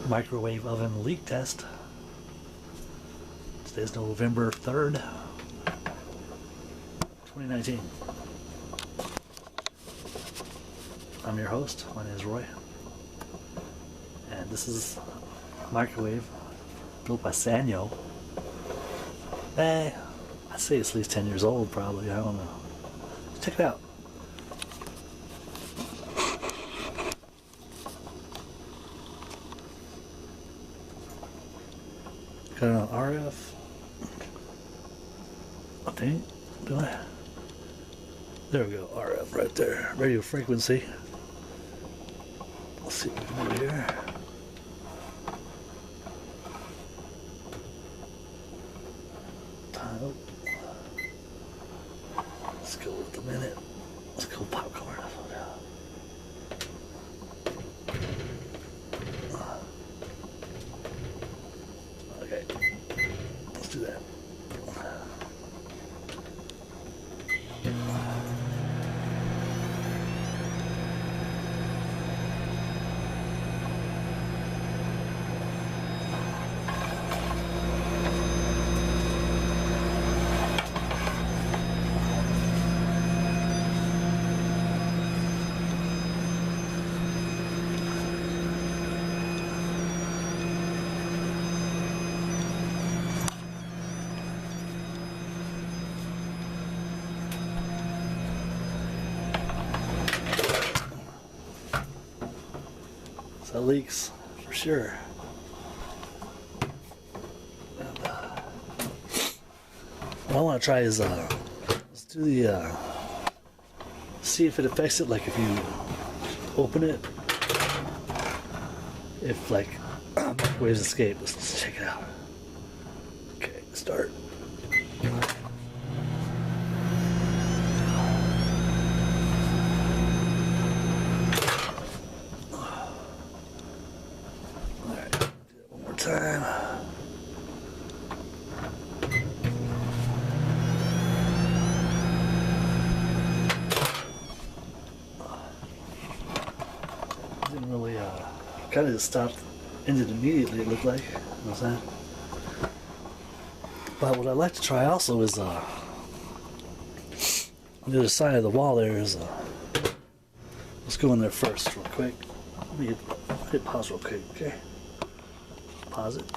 microwave oven leak test. Today's November 3rd, 2019. I'm your host. My name is Roy. And this is a microwave built by Sanyo. I'd say it's at least 10 years old, probably. I don't know. Check it out. Got it on RF. I think. Do I? There we go. RF right there. Radio frequency. Let's see what we can do here. Time. Let's go with the minute. Let's go popcorn. Okay. Let's do that. So that leaks for sure. And, what I want to try is let's do the see if it affects it. Like if you open it, if like microwaves escape. Let's check it out. Okay, start. Time. Didn't really kind of just stopped, ended immediately, it looked like. What's that? But what I'd like to try also is on the other side of the wall there is let's go in there first real quick. Let me hit pause real quick, okay? Pause it.